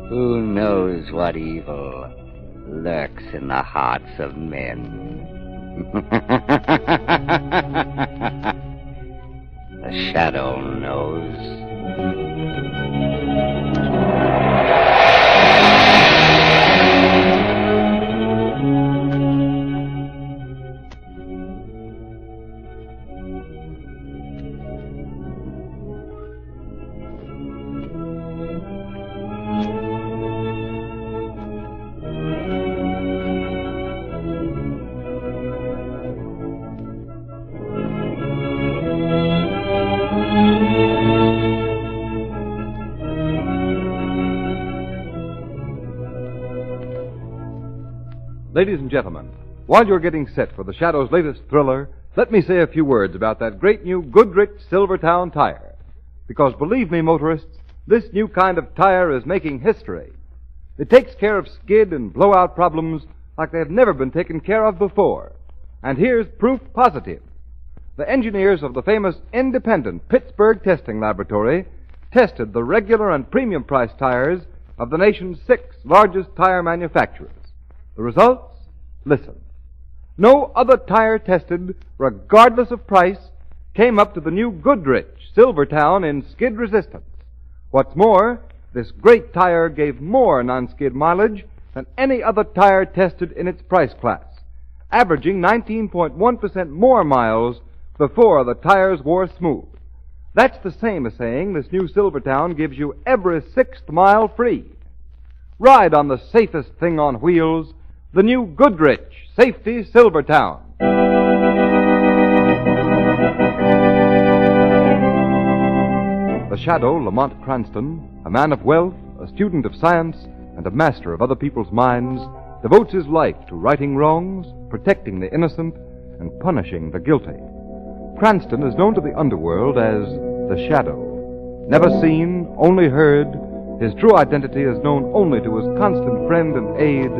Who knows what evil lurks in the hearts of men? The shadow knows. Ladies and gentlemen, while you're getting set for the Shadow's latest thriller, let me say a few words about that great new Goodrich Silvertown tire. Because believe me, motorists, this new kind of tire is making history. It takes care of skid and blowout problems like they have never been taken care of before. And here's proof positive. The engineers of the famous independent Pittsburgh testing laboratory tested the regular and premium price tires of the nation's 6 largest tire manufacturers. The results? Listen. No other tire tested, regardless of price, came up to the new Goodrich Silvertown in skid resistance. What's more, this great tire gave more non-skid mileage than any other tire tested in its price class, averaging 19.1% more miles before the tires wore smooth. That's the same as saying this new Silvertown gives you every 6th mile free. Ride on the safest thing on wheels, the new Goodrich Safety Silvertown. The Shadow, Lamont Cranston, a man of wealth, a student of science, and a master of other people's minds, devotes his life to righting wrongs, protecting the innocent, and punishing the guilty. Cranston is known to the underworld as the Shadow. Never seen, only heard, his true identity is known only to his constant friend and aide,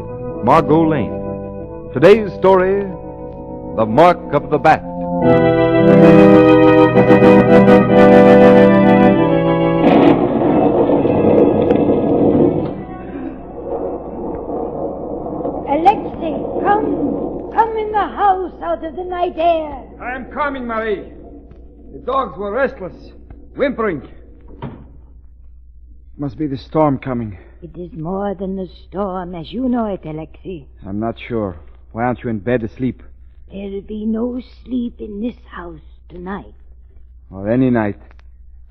Margot Lane. Today's story, The Mark of the Bat. Alexei, come in the house out of the night air. I am coming, Marie. The dogs were restless, whimpering. Must be the storm coming. It is more than the storm, as you know it, Alexei. I'm not sure. Why aren't you in bed asleep? There'll be no sleep in this house tonight. Or any night.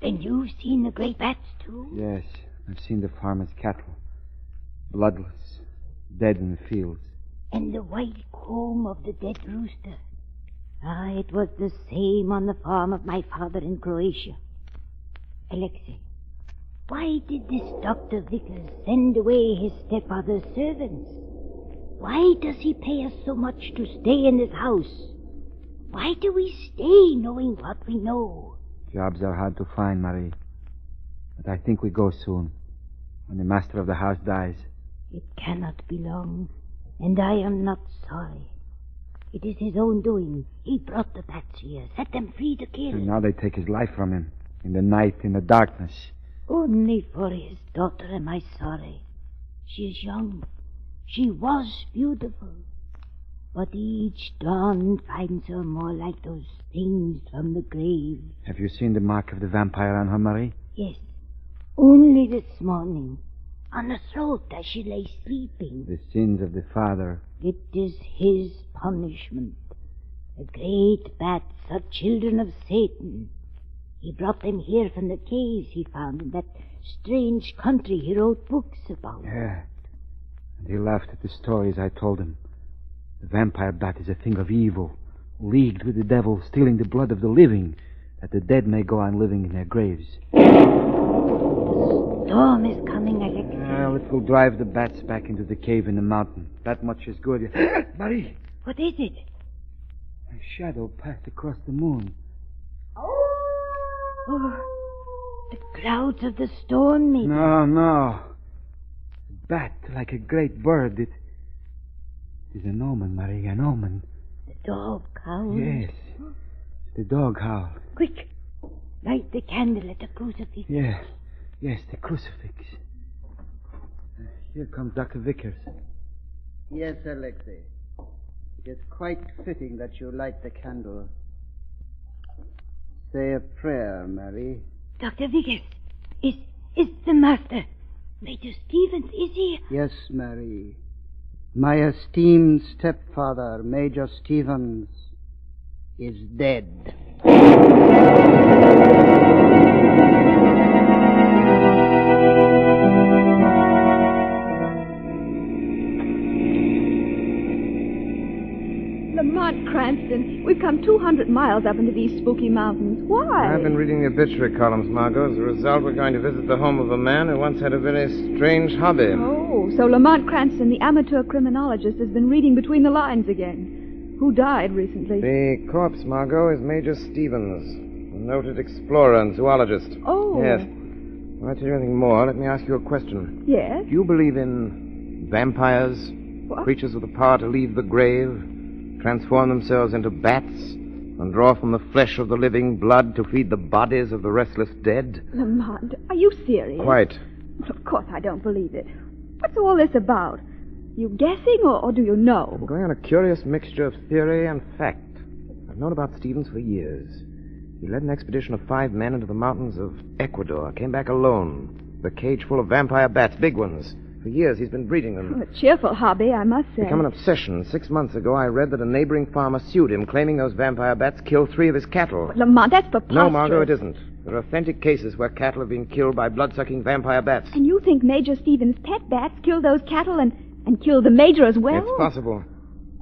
Then you've seen the great bats, too? Yes, I've seen the farmer's cattle. Bloodless, dead in the fields. And the white comb of the dead rooster. Ah, it was the same on the farm of my father in Croatia. Alexei, why did this Dr. Vickers send away his stepfather's servants? Why does he pay us so much to stay in this house? Why do we stay knowing what we know? Jobs are hard to find, Marie. But I think we go soon, when the master of the house dies. It cannot be long, and I am not sorry. It is his own doing. He brought the bats here, set them free to kill. And now they take his life from him, in the night, in the darkness. Only for his daughter am I sorry. She is young. She was beautiful. But each dawn finds her more like those things from the grave. Have you seen the mark of the vampire on her, Marie? Yes. Only this morning. On her throat as she lay sleeping. The sins of the father. It is his punishment. The great bats are children of Satan. He brought them here from the caves he found in that strange country he wrote books about. Yeah. And he laughed at the stories I told him. The vampire bat is a thing of evil, leagued with the devil, stealing the blood of the living, that the dead may go on living in their graves. The storm is coming, Alexei. Well, it will drive the bats back into the cave in the mountain. That much is good. Marie! What is it? A shadow passed across the moon. Oh, the clouds of the storm, maybe. No. A bat, like a great bird. It is an omen, Marie, an omen. The dog howled. Yes. The dog howled. Quick. Light the candle at the crucifix. Yes, the crucifix. Here comes Dr. Vickers. Yes, Alexei. It is quite fitting that you light the candle. Say a prayer, Mary. Dr. Vickers, is the master, Major Stevens, is he? Yes, Mary. My esteemed stepfather, Major Stevens, is dead. Lamont Cranston, we've come 200 miles up into these spooky mountains. Why? I've been reading the obituary columns, Margot. As a result, we're going to visit the home of a man who once had a very strange hobby. Oh, so Lamont Cranston, the amateur criminologist, has been reading between the lines again. Who died recently? The corpse, Margot, is Major Stevens, a noted explorer and zoologist. Oh. Yes. Before I tell you anything more, let me ask you a question. Yes? Do you believe in vampires? What? Creatures with the power to leave the grave, transform themselves into bats, and draw from the flesh of the living blood to feed the bodies of the restless dead? Lamont, are you serious? Quite. Of course I don't believe it. What's all this about? You guessing, or do you know? I'm going on a curious mixture of theory and fact. I've known about Stevens for years. He led an expedition of 5 men into the mountains of Ecuador, came back alone, with a cage full of vampire bats, big ones. For years he's been breeding them. A cheerful hobby, I must say. Become an obsession. 6 months ago, I read that a neighboring farmer sued him, claiming those vampire bats killed 3 of his cattle. But Lamont, that's preposterous. No, Margot, it isn't. There are authentic cases where cattle have been killed by blood-sucking vampire bats. And you think Major Stevens' pet bats killed those cattle and killed the Major as well? It's possible.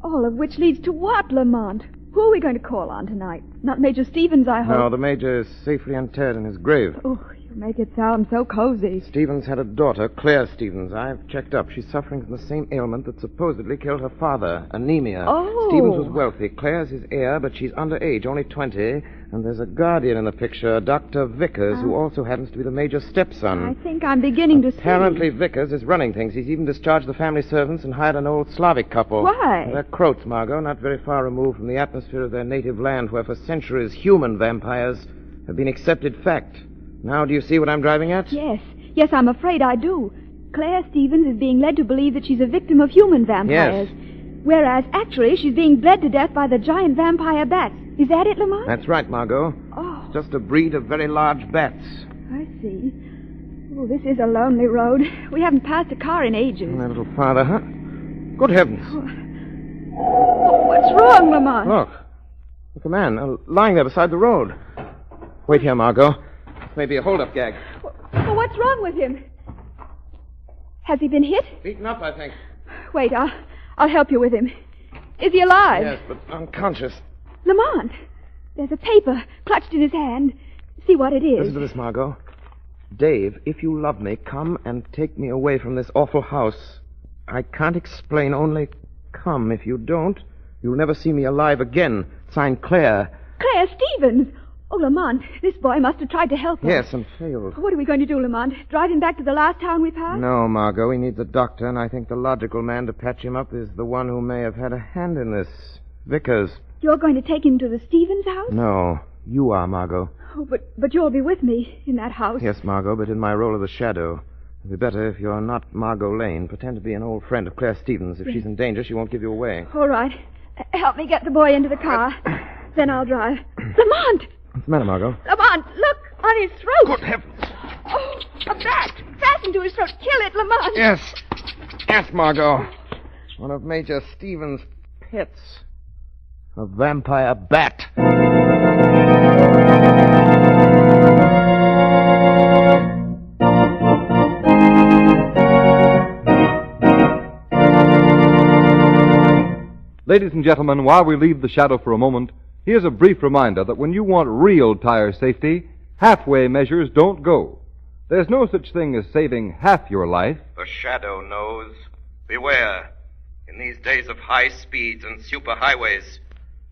All of which leads to what, Lamont? Who are we going to call on tonight? Not Major Stevens, I hope. No, the Major is safely interred in his grave. Oh, you make it sound so cozy. Stevens had a daughter, Claire Stevens. I've checked up. She's suffering from the same ailment that supposedly killed her father, anemia. Oh. Stevens was wealthy. Claire's his heir, but she's underage, only 20. And there's a guardian in the picture, Dr. Vickers, who also happens to be the Major's stepson. I think I'm beginning to see. Apparently Vickers is running things. He's even discharged the family servants and hired an old Slavic couple. Why? They're Croats, Margot, not very far removed from the atmosphere of their native land, where for centuries human vampires have been accepted fact. Now, do you see what I'm driving at? Yes, I'm afraid I do. Claire Stevens is being led to believe that she's a victim of human vampires. Yes. Whereas, actually, she's being bled to death by the giant vampire bats. Is that it, Lamont? That's right, Margot. Oh, It's just a breed of very large bats. I see. Oh, this is a lonely road. We haven't passed a car in ages. A little farther, huh? Good heavens. Oh, what's wrong, Lamont? Look. Look, a man lying there beside the road. Wait here, Margot. This may be a hold-up gag. Oh, what's wrong with him? Has he been hit? Beaten up, I think. Wait, I'll help you with him. Is he alive? Yes, but unconscious. Lamont, there's a paper clutched in his hand. See what it is. Listen to this, Margot. Dave, if you love me, come and take me away from this awful house. I can't explain, only come. If you don't, you'll never see me alive again. Signed, Claire. Claire Stevens! Oh, Lamont, this boy must have tried to help us. Yes, and failed. What are we going to do, Lamont? Drive him back to the last town we passed? No, Margot, he needs a doctor, and I think the logical man to patch him up is the one who may have had a hand in this. Vickers. You're going to take him to the Stevens house? No, you are, Margot. Oh, but you'll be with me in that house. Yes, Margot, but in my role of the shadow. It'd be better if you're not Margot Lane. Pretend to be an old friend of Claire Stevens. If she's in danger, she won't give you away. All right. Help me get the boy into the car. Then I'll drive. Lamont! What's the matter, Margot? Lamont, look! On his throat! Good heavens! Oh, a bat! Fastened to his throat. Kill it, Lamont! Yes. Yes, Margot. One of Major Stevens' pets. A vampire bat. Ladies and gentlemen, while we leave the shadow for a moment, here's a brief reminder that when you want real tire safety, halfway measures don't go. There's no such thing as saving half your life. The shadow knows. Beware. In these days of high speeds and superhighways,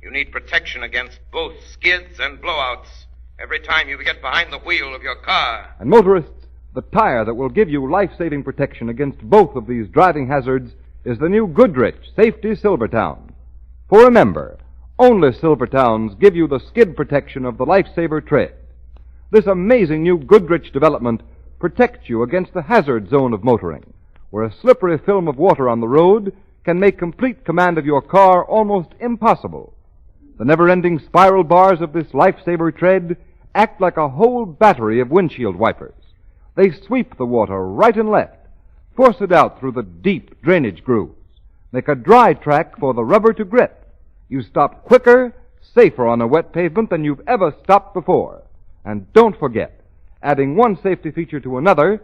you need protection against both skids and blowouts every time you get behind the wheel of your car. And motorists, the tire that will give you life-saving protection against both of these driving hazards is the new Goodrich Safety Silvertown. For remember, only Silvertowns give you the skid protection of the Lifesaver tread. This amazing new Goodrich development protects you against the hazard zone of motoring, where a slippery film of water on the road can make complete command of your car almost impossible. The never-ending spiral bars of this lifesaver tread act like a whole battery of windshield wipers. They sweep the water right and left, force it out through the deep drainage grooves, make a dry track for the rubber to grip. You stop quicker, safer on a wet pavement than you've ever stopped before. And don't forget, adding one safety feature to another,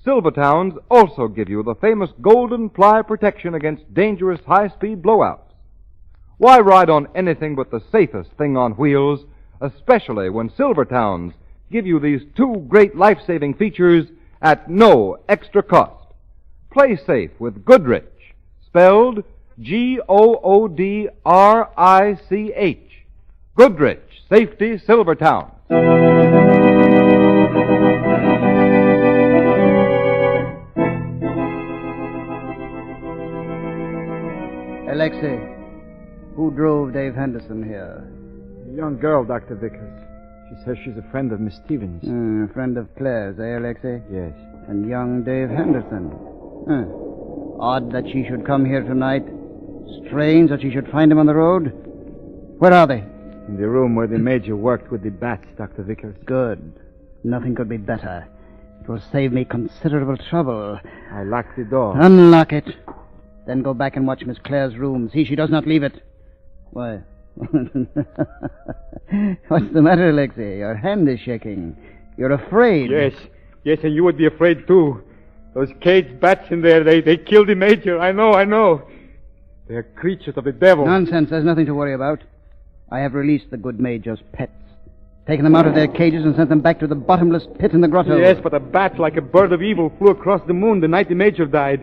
Silvertowns also give you the famous golden ply protection against dangerous high-speed blowouts. Why ride on anything but the safest thing on wheels, especially when Silvertowns give you these two great life-saving features at no extra cost? Play safe with Goodrich, spelled Goodrich. Goodrich Safety Silvertowns. Alexei, who drove Dave Henderson here? A young girl, Dr. Vickers. She says she's a friend of Miss Stevens. A friend of Claire's, eh, Alexei? Yes. And young Dave Henderson. Odd that she should come here tonight. Strange that she should find him on the road. Where are they? In the room where the Major worked with the bats, Dr. Vickers. Good. Nothing could be better. It will save me considerable trouble. I locked the door. Unlock it. Then go back and watch Miss Claire's room. See she does not leave it. Why? What's the matter, Alexei? Your hand is shaking. You're afraid. Yes, and you would be afraid, too. Those caged bats in there, they killed the Major. I know. They're creatures of the devil. Nonsense. There's nothing to worry about. I have released the good Major's pets. Taken them out of their cages and sent them back to the bottomless pit in the grotto. Yes, but a bat like a bird of evil flew across the moon the night the Major died.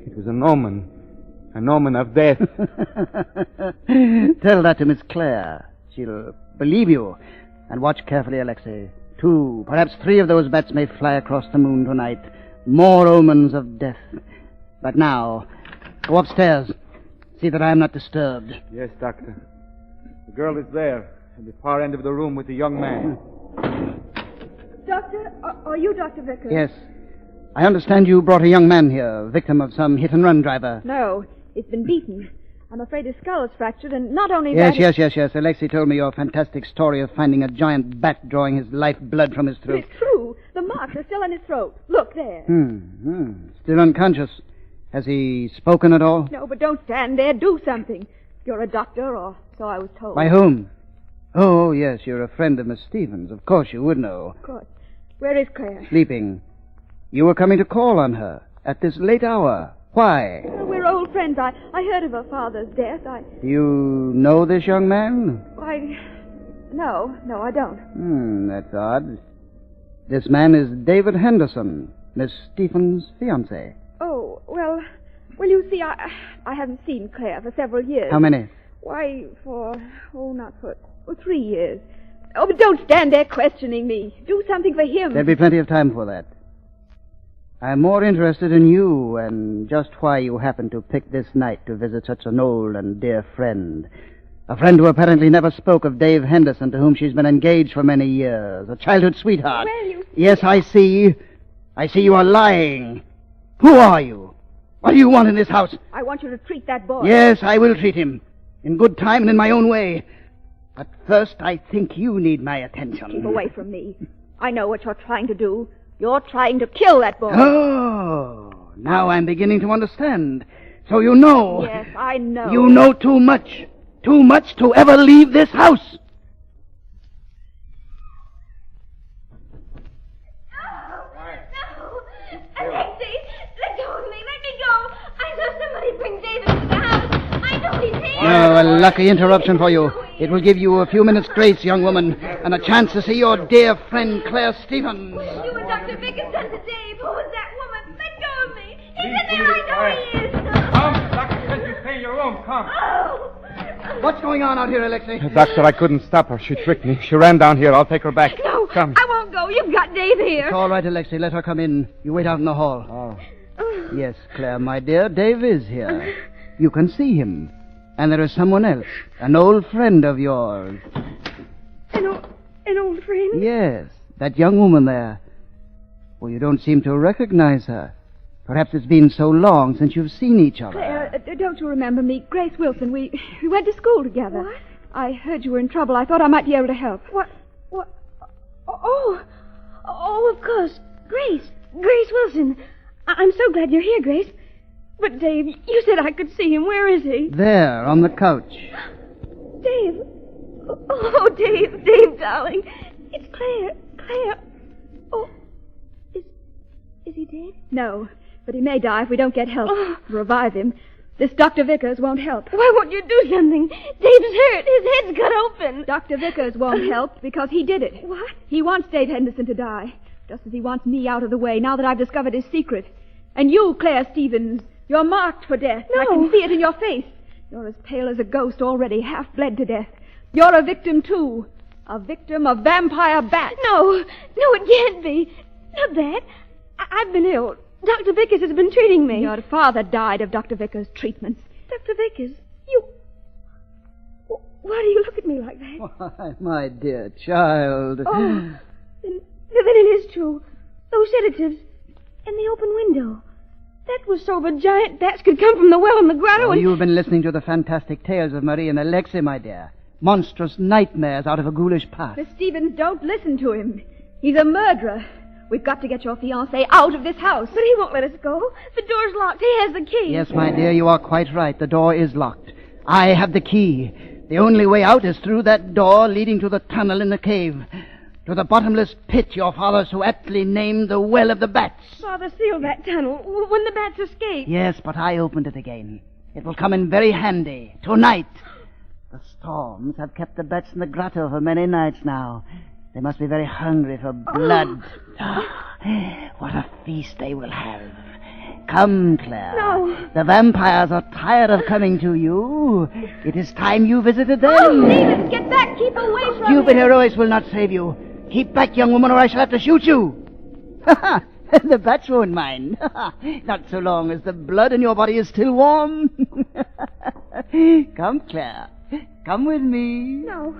It was an omen of death. Tell that to Miss Claire. She'll believe you. And watch carefully, Alexei. 2, perhaps 3 of those bats may fly across the moon tonight. More omens of death. But now, go upstairs. See that I am not disturbed. Yes, Doctor. The girl is there, at the far end of the room with the young man. Doctor, are you Dr. Vickers? Yes. I understand you brought a young man here, victim of some hit-and-run driver. No, he's been beaten. I'm afraid his skull is fractured, and not only that... Yes. Alexei told me your fantastic story of finding a giant bat drawing his life blood from his throat. It's true. The marks are still in his throat. Look, there. Still unconscious. Has he spoken at all? No, but don't stand there. Do something. You're a doctor, or so I was told. By whom? Oh, yes, you're a friend of Miss Stevens. Of course you would know. Of course. Where is Claire? Sleeping. You were coming to call on her at this late hour. Why? We're old friends. I heard of her father's death. Do you know this young man? No, I don't. That's odd. This man is David Henderson, Miss Stevens' fiancé. Oh, well, you see, I haven't seen Claire for several years. How many? Why, for 3 years. Oh, but don't stand there questioning me. Do something for him. There'll be plenty of time for that. I'm more interested in you and just why you happened to pick this night to visit such an old and dear friend. A friend who apparently never spoke of Dave Henderson, to whom she's been engaged for many years. A childhood sweetheart. Well, you... Yes, I see. I see you are lying. Who are you? What do you want in this house? I want you to treat that boy. Yes, I will treat him. In good time and in my own way. But first, I think you need my attention. Keep away from me. I know what you're trying to do. You're trying to kill that boy. Oh, now I'm beginning to understand. So you know. Yes, I know. You know too much. Too much to ever leave this house. No. Alexei, let go of me. Let me go. I saw somebody bring David to the house. I know he's here. Oh, a lucky interruption for you. It will give you a few minutes' grace, young woman, and a chance to see your dear friend, Claire Stevens. You were Dr. Vickers' son to Dave. Who was that woman? Let go of me. He's in there. I know he is. Come, Doctor says you stay in your room. Come. Oh. What's going on out here, Alexei? Doctor, I couldn't stop her. She tricked me. She ran down here. I'll take her back. No, Come. I won't go. You've got Dave here. It's all right, Alexei. Let her come in. You wait out in the hall. Oh. Yes, Claire, my dear, Dave is here. You can see him. And there is someone else, an old friend of yours. An old friend? Yes, That young woman there. Well, you don't seem to recognize her. Perhaps it's been so long since you've seen each other. Claire, don't you remember me? Grace Wilson. We went to school together. What? I heard you were in trouble. I thought I might be able to help. What? Oh, of course. Grace Wilson. I'm so glad you're here, Grace. But, Dave, you said I could see him. Where is he? There, on the couch. Dave. Oh, Dave, darling. It's Claire. Oh, is he dead? No, but he may die if we don't get help. Revive him. This Dr. Vickers won't help. Why won't you do something? Dave's hurt. His head's cut open. Dr. Vickers won't help because he did it. What? He wants Dave Henderson to die, just as he wants me out of the way now that I've discovered his secret. And you, Claire Stevens, you're marked for death. No. I can see it in your face. You're as pale as a ghost already, half bled to death. You're a victim, too. A victim of vampire bats. No, it can't be. Not that. I've been ill. Dr. Vickers has been treating me. Your father died of Dr. Vickers' treatments. Dr. Vickers, you... Why do you look at me like that? Why, my dear child. Oh, then it is true. Those sedatives and the open window. That was so the giant bats could come from the well in the grotto and... You've been listening to the fantastic tales of Marie and Alexei, my dear. Monstrous nightmares out of a ghoulish past. Miss Stevens, don't listen to him. He's a murderer. We've got to get your fiancé out of this house. But he won't let us go. The door's locked. He has the key. Yes, my dear, you are quite right. The door is locked. I have the key. The only way out is through that door leading to the tunnel in the cave. To the bottomless pit your father so aptly named the Well of the Bats. Father sealed that tunnel when the bats escaped. Yes, but I opened it again. It will come in very handy. Tonight. The storms have kept the bats in the grotto for many nights now. They must be very hungry for blood. What a feast they will have. Come, Claire. No. The vampires are tired of coming to you. It is time you visited them. Oh, David, get back. Keep away from Stupid him. heroics will not save you. Keep back, young woman, or I shall have to shoot you. The bats won't mind. Not so long as the blood in your body is still warm. Come, Claire. Come with me. No.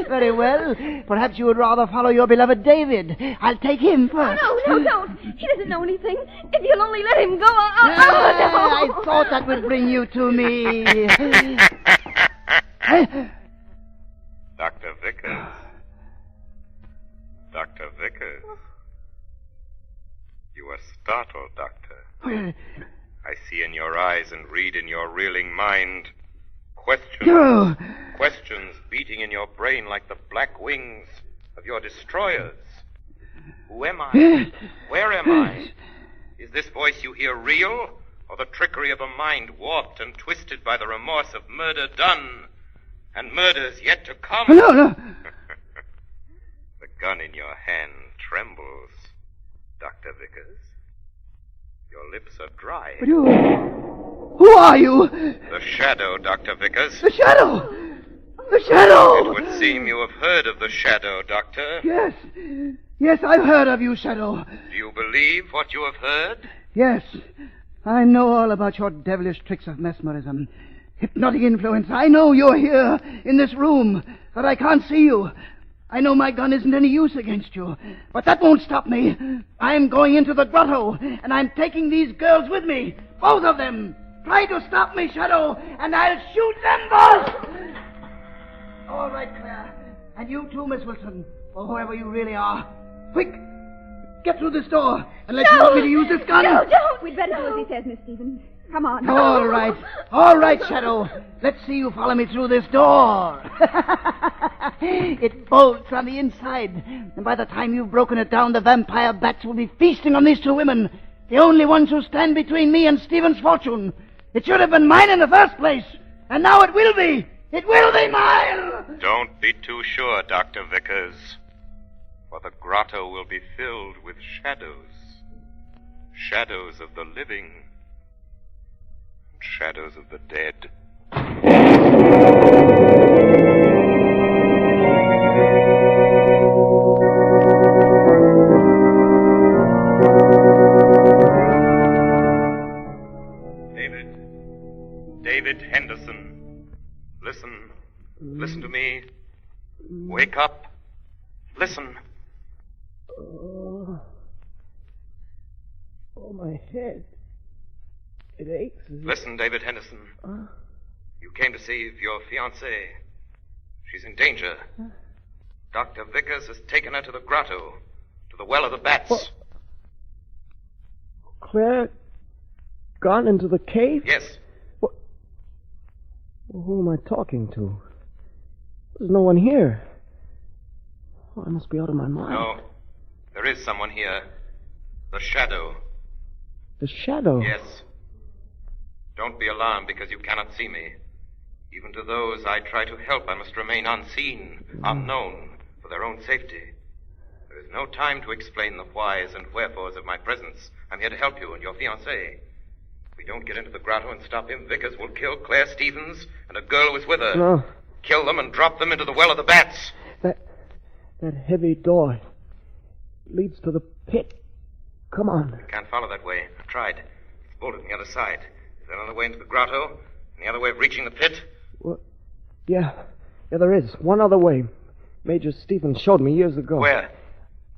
Very well. Perhaps you would rather follow your beloved David. I'll take him first. No, don't. He doesn't know anything. If you'll only let him go, no. I thought that would bring you to me. Dr. Vickers. Dr. Vickers. You are startled, Doctor. I see in your eyes and read in your reeling mind questions. Questions beating in your brain like the black wings of your destroyers. Who am I? Where am I? Is this voice you hear real, or the trickery of a mind warped and twisted by the remorse of murder done and murders yet to come? No. The gun in your hand trembles, Dr. Vickers. Your lips are dry. But you... Who are you? The Shadow, Dr. Vickers. The Shadow! The Shadow! It would seem you have heard of the Shadow, Doctor. Yes, I've heard of you, Shadow. Do you believe what you have heard? Yes, I know all about your devilish tricks of mesmerism, hypnotic influence. I know you're here, in this room, that I can't see you. I know my gun isn't any use against you, but that won't stop me. I'm going into the grotto, and I'm taking these girls with me, both of them. Try to stop me, Shadow, and I'll shoot them both! All right, Claire. And you too, Miss Wilson, or whoever you really are. Quick! Get through this door, unless you want me to use this gun. No, don't! We'd better do as he says, Miss Stevens. Come on. All right, Shadow. Let's see you follow me through this door. It bolts on the inside, and by the time you've broken it down, the vampire bats will be feasting on these two women, the only ones who stand between me and Stephen's fortune. It should have been mine in the first place, and now it will be. It will be mine! Don't be too sure, Dr. Vickers, for the grotto will be filled with shadows. Shadows of the living, and shadows of the dead. David Henderson, listen to me. Wake up. Listen. Oh, my head. It aches. Listen, David Henderson. You came to save your fiancée. She's in danger. Dr. Vickers has taken her to the grotto, to the Well of the Bats. What? Claire gone into the cave? Yes. What? Well, who am I talking to? There's no one here. Oh, I must be out of my mind. No. There is someone here. The Shadow. The Shadow? Yes. Don't be alarmed because you cannot see me. Even to those I try to help, I must remain unseen, unknown, for their own safety. There is no time to explain the whys and wherefores of my presence. I'm here to help you and your fiancée. If we don't get into the grotto and stop him, Vickers will kill Claire Stevens and a girl who was with her. No. Kill them and drop them into the Well of the Bats. That heavy door leads to the pit. Come on. I can't follow that way. I've tried. It's bolted on the other side. Is there another way into the grotto? Any other way of reaching the pit? Well, yeah, there is. One other way. Major Stevens showed me years ago. Where?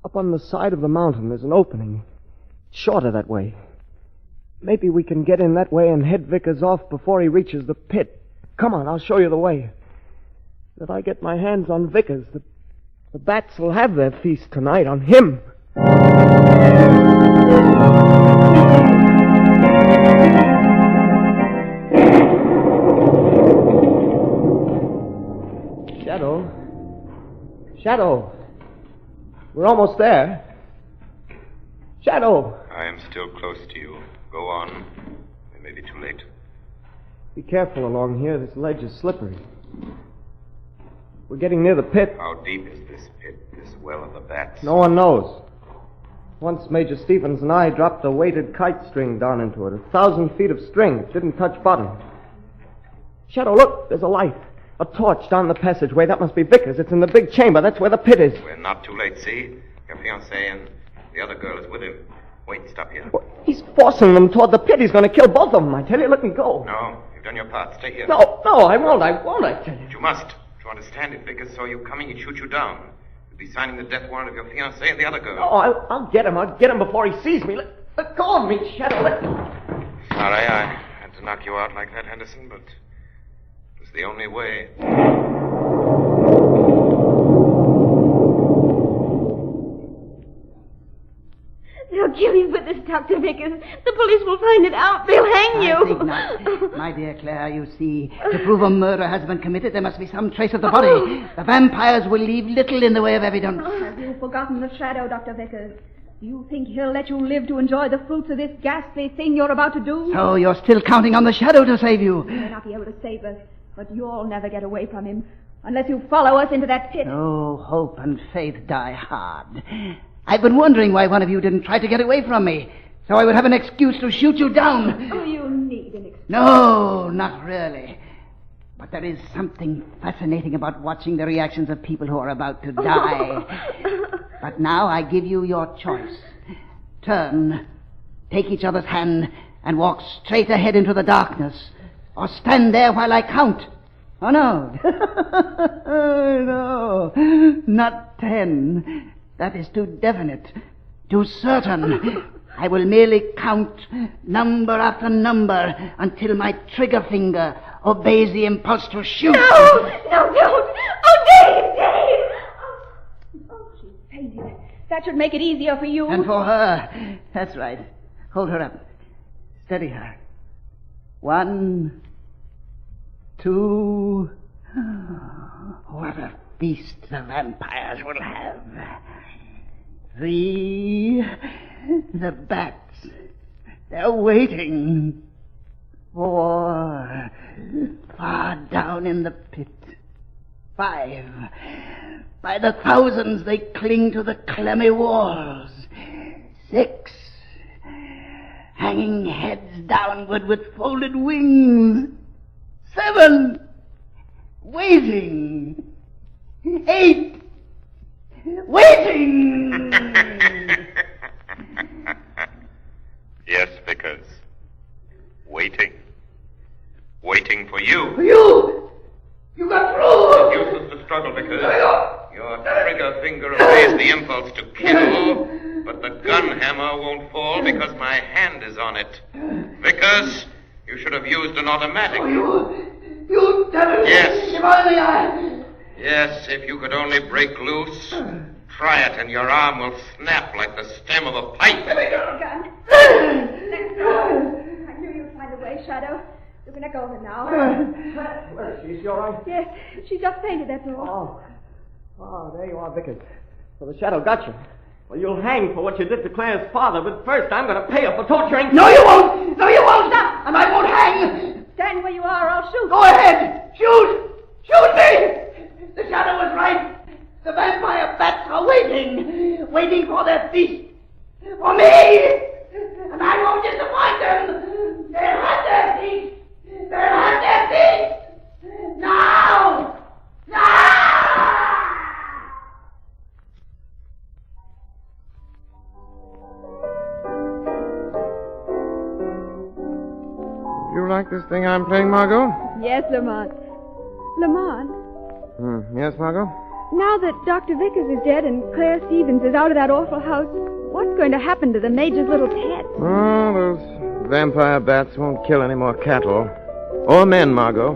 Up on the side of the mountain, there's an opening. Shorter that way. Maybe we can get in that way and head Vickers off before he reaches the pit. Come on, I'll show you the way. If I get my hands on Vickers, the bats will have their feast tonight on him. Shadow. We're almost there. Shadow. I am still close to you. Go on. It may be too late. Be careful along here. This ledge is slippery. We're getting near the pit. How deep is this pit, this Well of the Bats? No one knows. Once Major Stevens and I dropped a weighted kite string down into it. 1,000 feet of string. It didn't touch bottom. Shadow, look. There's a light. A torch down the passageway. That must be Vickers. It's in the big chamber. That's where the pit is. We're not too late, see? Your fiancée and the other girl is with him. Wait, stop here. Well, he's forcing them toward the pit. He's going to kill both of them. I tell you, let me go. No, you've done your part. Stay here. No, I won't, I tell you. But you must. To understand, if Vickers saw you coming, he'd shoot you down. You'd be signing the death warrant of your fiancée and the other girl. No, I'll get him. I'll get him before he sees me. Let go of me, Shadow. Sorry, I had to knock you out like that, Henderson, but it was the only way. They'll kill you for this, Dr. Vickers. The police will find it out. They'll hang you. I think not. My dear Claire, you see, to prove a murder has been committed, there must be some trace of the body. The vampires will leave little in the way of evidence. Have you forgotten the Shadow, Dr. Vickers? Do you think he'll let you live to enjoy the fruits of this ghastly thing you're about to do? So you're still counting on the Shadow to save you? He may not be able to save us, but you'll never get away from him unless you follow us into that pit. Oh, hope and faith die hard. I've been wondering why one of you didn't try to get away from me, so I would have an excuse to shoot you down. Oh, you need an excuse. No, not really. But there is something fascinating about watching the reactions of people who are about to die. But now I give you your choice. Turn, take each other's hand, and walk straight ahead into the darkness. Or stand there while I count. Oh, no. No, not 10. That is too definite, too certain. I will merely count number after number until my trigger finger obeys the impulse to shoot. No, don't. Oh, Dave! Oh, she's fainted. That should make it easier for you. And for her. That's right. Hold her up. Steady her. 1, 2. What a feast the vampires will have. 3. The bats. They're waiting. 4. Far down in the pit. 5. By the thousands they cling to the clammy walls. 6. Hanging heads downward with folded wings. 7. Waiting. 8. Waiting! Yes, Vickers. Waiting. Waiting for you. You got through! It's useless to struggle, Vickers. Your trigger finger obeys the impulse to kill, but the gun hammer won't fall because my hand is on it. Vickers, you should have used an automatic. You devil! Yes. If only I... Yes, if you could only break loose. Try it, and your arm will snap like the stem of a pipe. Let go. Let go. I knew you'd find a way, Shadow. You can let go of her now. Where is she? Is she all right? Yes, she just fainted, that's all. Oh, there you are, Vickers. So the Shadow got you. Well, you'll hang for what you did to Claire's father, but first I'm going to pay her for torturing... No, you won't! No, you won't! Stop! And I won't hang! Stand where you are, I'll shoot. Go ahead! Shoot! Shoot me! The Shadow was right. The vampire bats are waiting for their feast. For me! And I won't disappoint them! They'll have their feast! They'll have their feast! Now! You like this thing I'm playing, Margot? Yes, Lamont. Lamont, Yes, Margot? now that Dr. Vickers is dead and Claire Stevens is out of that awful house, what's going to happen to the Major's little pet? Oh, those vampire bats won't kill any more cattle. Or men, Margot.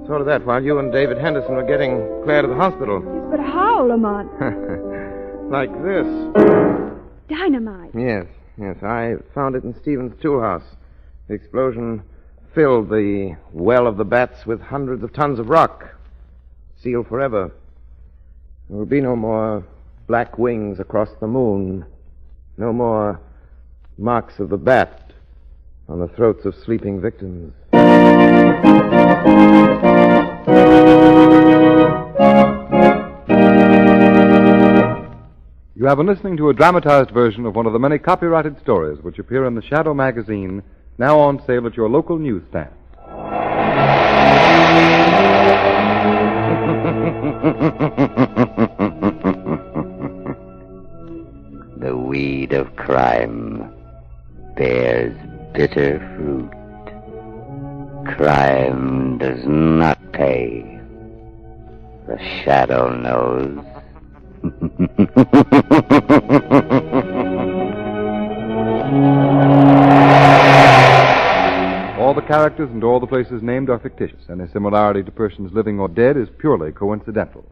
Thought of that while you and David Henderson were getting Claire to the hospital. Yes, but how, Lamont? Like this. Dynamite. Yes. I found it in Stevens' tool house. The explosion filled the well of the bats with hundreds of tons of rock. Sealed forever. There will be no more black wings across the moon. No more marks of the bat on the throats of sleeping victims. You have been listening to a dramatized version of one of the many copyrighted stories which appear in the Shadow magazine, now on sale at your local newsstand. The weed of crime bears bitter fruit. Crime does not pay. The Shadow knows. All the characters and all the places named are fictitious. Any similarity to persons living or dead is purely coincidental.